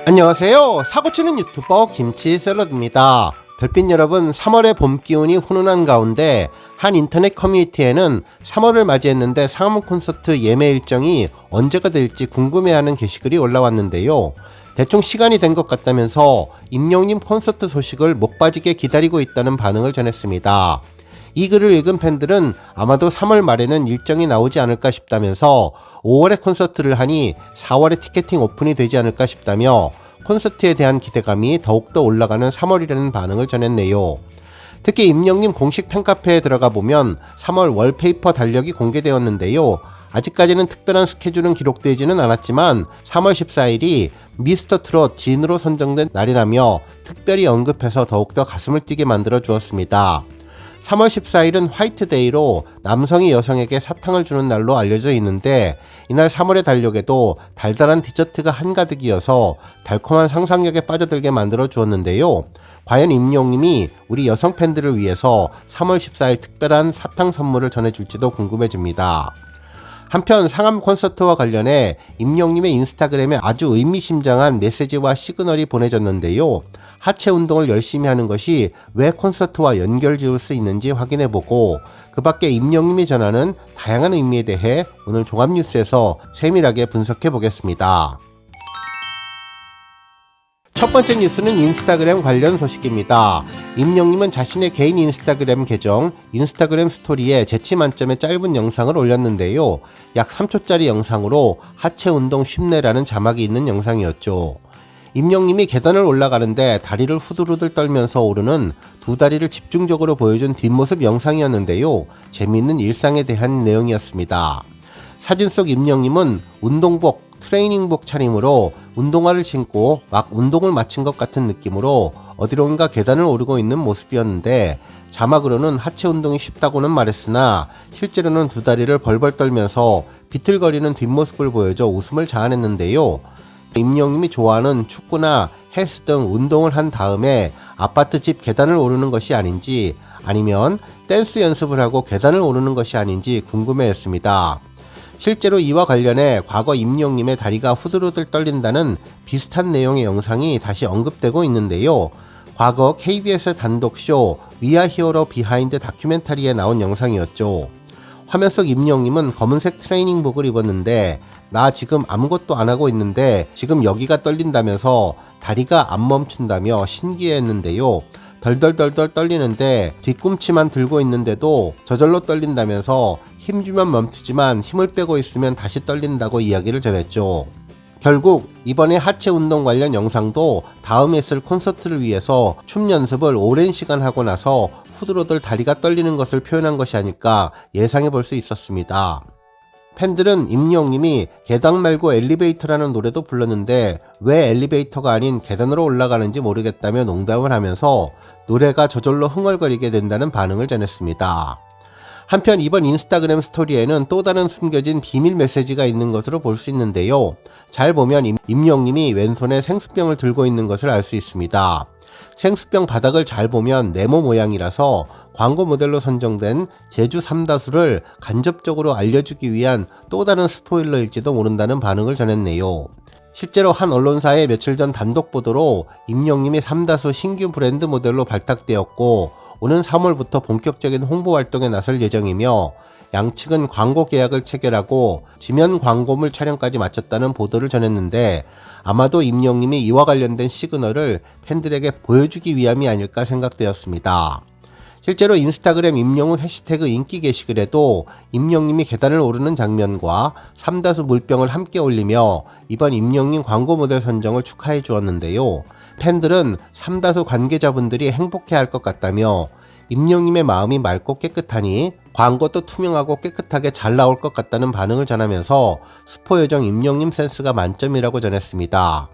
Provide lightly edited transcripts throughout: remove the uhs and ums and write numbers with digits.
안녕하세요. 사고치는 유튜버 김치샐러드입니다. 별빛 여러분, 3월의 봄 기운이 훈훈한 가운데 한 인터넷 커뮤니티에는 3월을 맞이했는데 상암 콘서트 예매 일정이 언제가 될지 궁금해하는 게시글이 올라왔는데요. 대충 시간이 된 것 같다면서 임영님 콘서트 소식을 목 빠지게 기다리고 있다는 반응을 전했습니다. 이 글을 읽은 팬들은 아마도 3월 말에는 일정이 나오지 않을까 싶다면서 5월에 콘서트를 하니 4월에 티켓팅 오픈이 되지 않을까 싶다며 콘서트에 대한 기대감이 더욱더 올라가는 3월이라는 반응을 전했네요. 특히 임영님 공식 팬카페에 들어가 보면 3월 월페이퍼 달력이 공개되었는데요. 아직까지는 특별한 스케줄은 기록되지는 않았지만 3월 14일이 미스터 트롯 진으로 선정된 날이라며 특별히 언급해서 더욱더 가슴을 뛰게 만들어 주었습니다. 3월 14일은 화이트데이로 남성이 여성에게 사탕을 주는 날로 알려져 있는데 이날 3월의 달력에도 달달한 디저트가 한가득이어서 달콤한 상상력에 빠져들게 만들어 주었는데요. 과연 임영님이 우리 여성 팬들을 위해서 3월 14일 특별한 사탕 선물을 전해줄지도 궁금해집니다. 한편 상암 콘서트와 관련해 임영님의 인스타그램에 아주 의미심장한 메시지와 시그널이 보내졌는데요. 하체 운동을 열심히 하는 것이 왜 콘서트와 연결 지을 수 있는지 확인해보고 그 밖에 임영님이 전하는 다양한 의미에 대해 오늘 종합뉴스에서 세밀하게 분석해보겠습니다. 첫 번째 뉴스는 인스타그램 관련 소식입니다. 임영님은 자신의 개인 인스타그램 계정 인스타그램 스토리에 재치 만점의 짧은 영상을 올렸는데요. 약 3초짜리 영상으로 하체 운동 쉽네라는 자막이 있는 영상이었죠. 임영님이 계단을 올라가는데 다리를 후들후들 떨면서 오르는 두 다리를 집중적으로 보여준 뒷모습 영상이었는데요. 재미있는 일상에 대한 내용이었습니다. 사진 속 임영님은 운동복, 트레이닝복 차림으로 운동화를 신고 막 운동을 마친 것 같은 느낌으로 어디론가 계단을 오르고 있는 모습이었는데 자막으로는 하체 운동이 쉽다고는 말했으나 실제로는 두 다리를 벌벌 떨면서 비틀거리는 뒷모습을 보여줘 웃음을 자아냈는데요. 임영님이 좋아하는 축구나 헬스 등 운동을 한 다음에 아파트 집 계단을 오르는 것이 아닌지 아니면 댄스 연습을 하고 계단을 오르는 것이 아닌지 궁금해했습니다. 실제로 이와 관련해 과거 임영님의 다리가 후들후들 떨린다는 비슷한 내용의 영상이 다시 언급되고 있는데요. 과거 KBS 단독쇼 위아 히어로 비하인드 다큐멘터리에 나온 영상이었죠. 화면 속 임영님은 검은색 트레이닝복을 입었는데 나 지금 아무것도 안 하고 있는데 지금 여기가 떨린다면서 다리가 안 멈춘다며 신기해했는데요. 덜덜덜덜 떨리는데 뒤꿈치만 들고 있는데도 저절로 떨린다면서 힘주면 멈추지만 힘을 빼고 있으면 다시 떨린다고 이야기를 전했죠. 결국 이번에 하체 운동 관련 영상도 다음에 있을 콘서트를 위해서 춤 연습을 오랜 시간 하고 나서 후들후들 다리가 떨리는 것을 표현한 것이 아닐까 예상해 볼 수 있었습니다. 팬들은 임영님이 계단 말고 엘리베이터라는 노래도 불렀는데 왜 엘리베이터가 아닌 계단으로 올라가는지 모르겠다며 농담을 하면서 노래가 저절로 흥얼거리게 된다는 반응을 전했습니다. 한편 이번 인스타그램 스토리에는 또 다른 숨겨진 비밀 메시지가 있는 것으로 볼 수 있는데요. 잘 보면 임영님이 왼손에 생수병을 들고 있는 것을 알 수 있습니다. 생수병 바닥을 잘 보면 네모 모양이라서 광고 모델로 선정된 제주 삼다수를 간접적으로 알려주기 위한 또 다른 스포일러일지도 모른다는 반응을 전했네요. 실제로 한 언론사의 며칠 전 단독 보도로 임영님이 삼다수 신규 브랜드 모델로 발탁되었고 오는 3월부터 본격적인 홍보 활동에 나설 예정이며 양측은 광고 계약을 체결하고 지면 광고물 촬영까지 마쳤다는 보도를 전했는데 아마도 임영님이 이와 관련된 시그널을 팬들에게 보여주기 위함이 아닐까 생각되었습니다. 실제로 인스타그램 임영웅 해시태그 인기 게시글에도 임영님이 계단을 오르는 장면과 삼다수 물병을 함께 올리며 이번 임영님 광고 모델 선정을 축하해 주었는데요. 팬들은 삼다수 관계자분들이 행복해할 것 같다며 임영님의 마음이 맑고 깨끗하니 광고도 투명하고 깨끗하게 잘 나올 것 같다는 반응을 전하면서 스포 요정 임영님 센스가 만점이라고 전했습니다.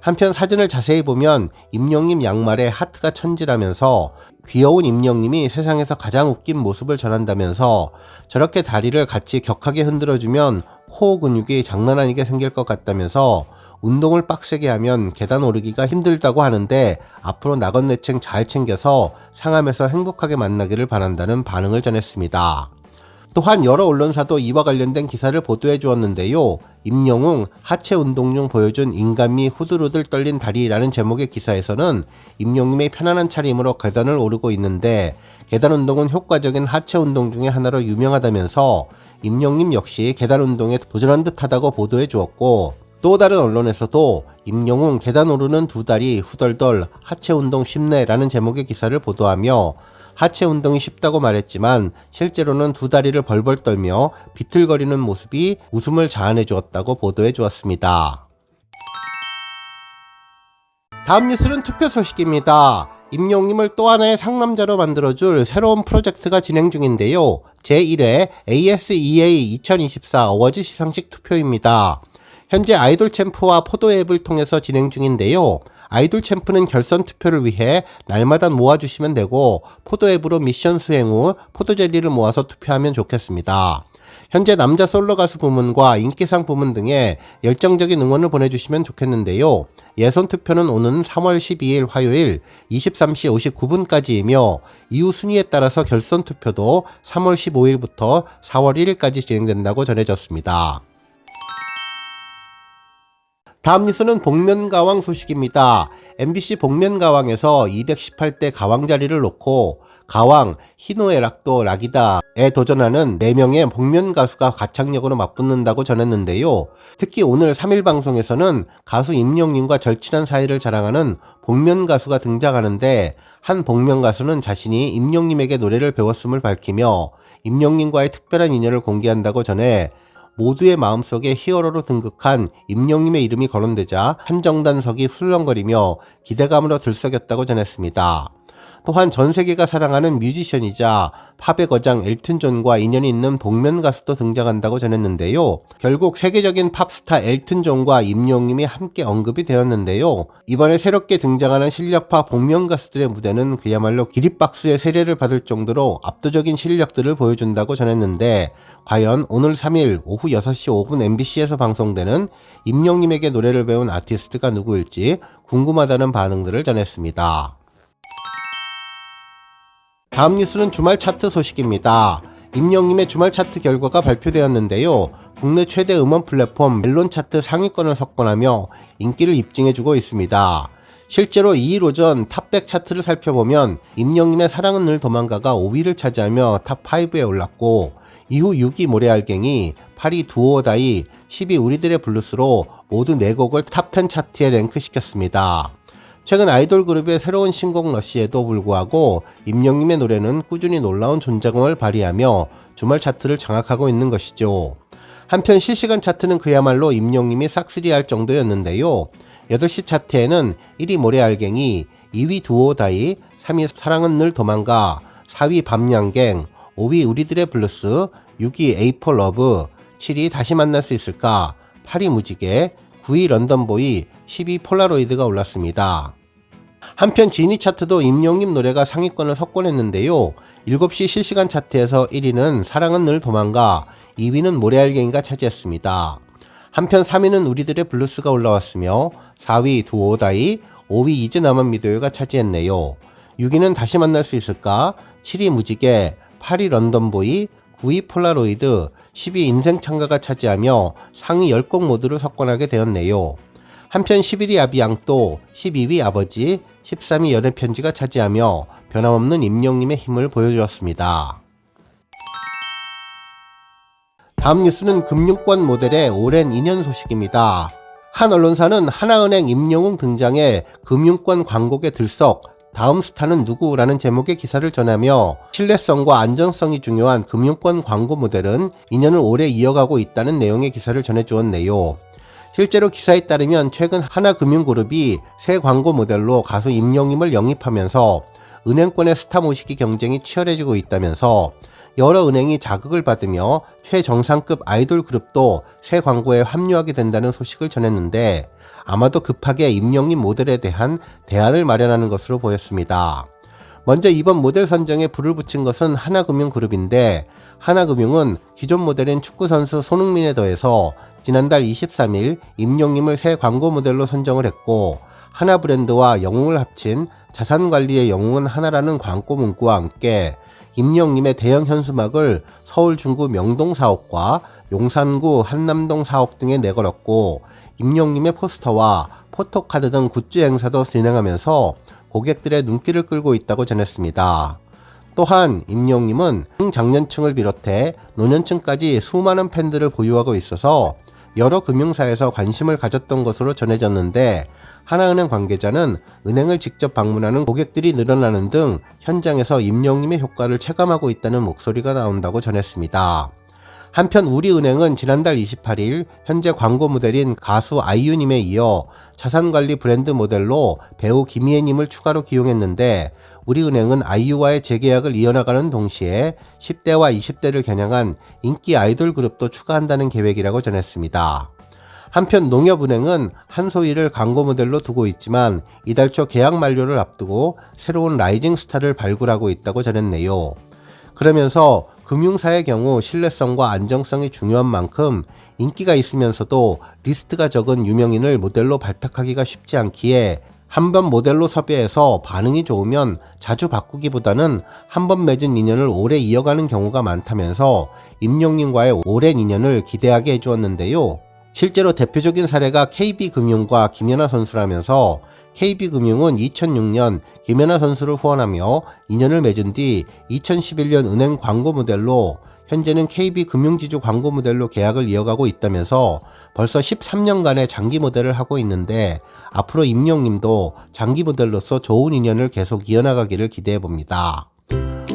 한편 사진을 자세히 보면 임영님 양말에 하트가 천지라면서 귀여운 임영님이 세상에서 가장 웃긴 모습을 전한다면서 저렇게 다리를 같이 격하게 흔들어주면 코어 근육이 장난 아니게 생길 것 같다면서 운동을 빡세게 하면 계단 오르기가 힘들다고 하는데 앞으로 나건내층 잘 챙겨서 상암에서 행복하게 만나기를 바란다는 반응을 전했습니다. 또한 여러 언론사도 이와 관련된 기사를 보도해 주었는데요. 임영웅 하체 운동 중 보여준 인간미 후들후들 떨린 다리라는 제목의 기사에서는 임영웅의 편안한 차림으로 계단을 오르고 있는데 계단 운동은 효과적인 하체 운동 중에 하나로 유명하다면서 임영웅 역시 계단 운동에 도전한 듯하다고 보도해 주었고, 또 다른 언론에서도 임영웅 계단 오르는 두 다리 후덜덜 하체 운동 쉽네 라는 제목의 기사를 보도하며 하체 운동이 쉽다고 말했지만 실제로는 두 다리를 벌벌 떨며 비틀거리는 모습이 웃음을 자아내 주었다고 보도해 주었습니다. 다음 뉴스는 투표 소식입니다. 임영웅을 또 하나의 상남자로 만들어줄 새로운 프로젝트가 진행 중인데요. 제1회 ASEA 2024 어워즈 시상식 투표입니다. 현재 아이돌 챔프와 포도 앱을 통해서 진행 중인데요. 아이돌 챔프는 결선 투표를 위해 날마다 모아주시면 되고, 포도 앱으로 미션 수행 후 포도젤리를 모아서 투표하면 좋겠습니다. 현재 남자 솔로 가수 부문과 인기상 부문 등에 열정적인 응원을 보내주시면 좋겠는데요. 예선 투표는 오는 3월 12일 화요일 23시 59분까지이며 이후 순위에 따라서 결선 투표도 3월 15일부터 4월 1일까지 진행된다고 전해졌습니다. 다음 뉴스는 복면가왕 소식입니다. MBC 복면가왕에서 218대 가왕 자리를 놓고 가왕, 희노애 락도 락이다에 도전하는 4명의 복면 가수가 가창력으로 맞붙는다고 전했는데요. 특히 오늘 3일 방송에서는 가수 임영웅과 절친한 사이를 자랑하는 복면 가수가 등장하는데, 한 복면 가수는 자신이 임영웅에게 노래를 배웠음을 밝히며 임영웅과의 특별한 인연을 공개한다고 전해 모두의 마음속에 히어로로 등극한 임영웅의 이름이 거론되자 한정단석이 술렁거리며 기대감으로 들썩였다고 전했습니다. 또한 전 세계가 사랑하는 뮤지션이자 팝의 거장 엘튼 존과 인연이 있는 복면 가수도 등장한다고 전했는데요. 결국 세계적인 팝스타 엘튼 존과 임영웅이 함께 언급이 되었는데요. 이번에 새롭게 등장하는 실력파 복면 가수들의 무대는 그야말로 기립박수의 세례를 받을 정도로 압도적인 실력들을 보여준다고 전했는데, 과연 오늘 3일 오후 6시 5분 MBC에서 방송되는 임영웅에게 노래를 배운 아티스트가 누구일지 궁금하다는 반응들을 전했습니다. 다음 뉴스는 주말 차트 소식입니다. 임영웅의 주말 차트 결과가 발표되었는데요. 국내 최대 음원 플랫폼 멜론 차트 상위권을 석권하며 인기를 입증해주고 있습니다. 실제로 2일 오전 탑100 차트를 살펴보면 임영웅의 사랑은 늘 도망가가 5위를 차지하며 탑5에 올랐고, 이후 6위 모래알갱이, 8위 두오다이, 10위 우리들의 블루스로 모두 4곡을 탑10 차트에 랭크시켰습니다. 최근 아이돌 그룹의 새로운 신곡 러시에도 불구하고 임영웅의 노래는 꾸준히 놀라운 존재감을 발휘하며 주말 차트를 장악하고 있는 것이죠. 한편 실시간 차트는 그야말로 임영웅이 싹쓸이할 정도였는데요. 8시 차트에는 1위 모래알갱이, 2위 두오다이, 3위 사랑은 늘 도망가, 4위 밤양갱, 5위 우리들의 블루스, 6위 A4 러브, 7위 다시 만날 수 있을까, 8위 무지개, 9위 런던보이, 10위 폴라로이드가 올랐습니다. 한편 지니 차트도 임영웅 노래가 상위권을 석권했는데요. 7시 실시간 차트에서 1위는 사랑은 늘 도망가, 2위는 모래알갱이가 차지했습니다. 한편 3위는 우리들의 블루스가 올라왔으며 4위 두오다이, 5위 이제 나만 믿어요가 차지했네요. 6위는 다시 만날 수 있을까, 7위 무지개, 8위 런던보이, 9위 폴라로이드, 10위 인생창가가 차지하며 상위 10곡 모두를 석권하게 되었네요. 한편 11위 아비앙또, 12위 아버지, 13위 연애편지가 차지하며 변함없는 임영웅의 힘을 보여주었습니다. 다음 뉴스는 금융권 모델의 오랜 인연 소식입니다. 한 언론사는 하나은행 임영웅 등장에 금융권 광고계 들썩, 다음 스타는 누구라는 제목의 기사를 전하며 신뢰성과 안정성이 중요한 금융권 광고 모델은 인연을 오래 이어가고 있다는 내용의 기사를 전해주었네요. 실제로 기사에 따르면 최근 하나금융그룹이 새 광고 모델로 가수 임영웅을 영입하면서 은행권의 스타 모시기 경쟁이 치열해지고 있다면서 여러 은행이 자극을 받으며 최정상급 아이돌 그룹도 새 광고에 합류하게 된다는 소식을 전했는데, 아마도 급하게 임영웅 모델에 대한 대안을 마련하는 것으로 보였습니다. 먼저 이번 모델 선정에 불을 붙인 것은 하나금융그룹인데, 하나금융은 기존 모델인 축구선수 손흥민에 더해서 지난달 23일 임영웅을 새 광고 모델로 선정을 했고, 하나브랜드와 영웅을 합친 자산관리의 영웅은 하나라는 광고 문구와 함께 임영님의 대형 현수막을 서울 중구 명동 사옥과 용산구 한남동 사옥 등에 내걸었고, 임영님의 포스터와 포토카드 등 굿즈 행사도 진행하면서 고객들의 눈길을 끌고 있다고 전했습니다. 또한 임영님은 중장년층을 비롯해 노년층까지 수많은 팬들을 보유하고 있어서 여러 금융사에서 관심을 가졌던 것으로 전해졌는데, 하나은행 관계자는 은행을 직접 방문하는 고객들이 늘어나는 등 현장에서 임영님의 효과를 체감하고 있다는 목소리가 나온다고 전했습니다. 한편 우리은행은 지난달 28일 현재 광고 모델인 가수 아이유님에 이어 자산관리 브랜드 모델로 배우 김희애님을 추가로 기용했는데, 우리은행은 아이유와의 재계약을 이어나가는 동시에 10대와 20대를 겨냥한 인기 아이돌 그룹도 추가한다는 계획이라고 전했습니다. 한편 농협은행은 한소희를 광고 모델로 두고 있지만 이달 초 계약 만료를 앞두고 새로운 라이징 스타를 발굴하고 있다고 전했네요. 그러면서 금융사의 경우 신뢰성과 안정성이 중요한 만큼 인기가 있으면서도 리스트가 적은 유명인을 모델로 발탁하기가 쉽지 않기에 한 번 모델로 섭외해서 반응이 좋으면 자주 바꾸기보다는 한 번 맺은 인연을 오래 이어가는 경우가 많다면서 임영님과의 오랜 인연을 기대하게 해주었는데요. 실제로 대표적인 사례가 KB금융과 김연아 선수라면서, KB금융은 2006년 김연아 선수를 후원하며 인연을 맺은 뒤 2011년 은행 광고 모델로, 현재는 KB금융지주 광고 모델로 계약을 이어가고 있다면서 벌써 13년간의 장기 모델을 하고 있는데, 앞으로 임영님도 장기 모델로서 좋은 인연을 계속 이어나가기를 기대해봅니다.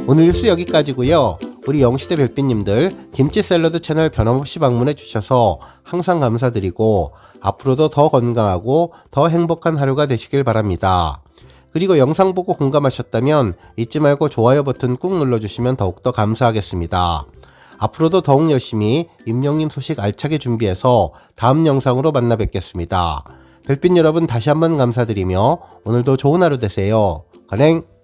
오늘 뉴스 여기까지고요. 우리 영시대 별빛님들 김치 샐러드 채널 변함없이 방문해 주셔서 항상 감사드리고, 앞으로도 더 건강하고 더 행복한 하루가 되시길 바랍니다. 그리고 영상 보고 공감하셨다면 잊지 말고 좋아요 버튼 꾹 눌러주시면 더욱더 감사하겠습니다. 앞으로도 더욱 열심히 임영님 소식 알차게 준비해서 다음 영상으로 만나 뵙겠습니다. 별빛 여러분 다시 한번 감사드리며 오늘도 좋은 하루 되세요. 건행!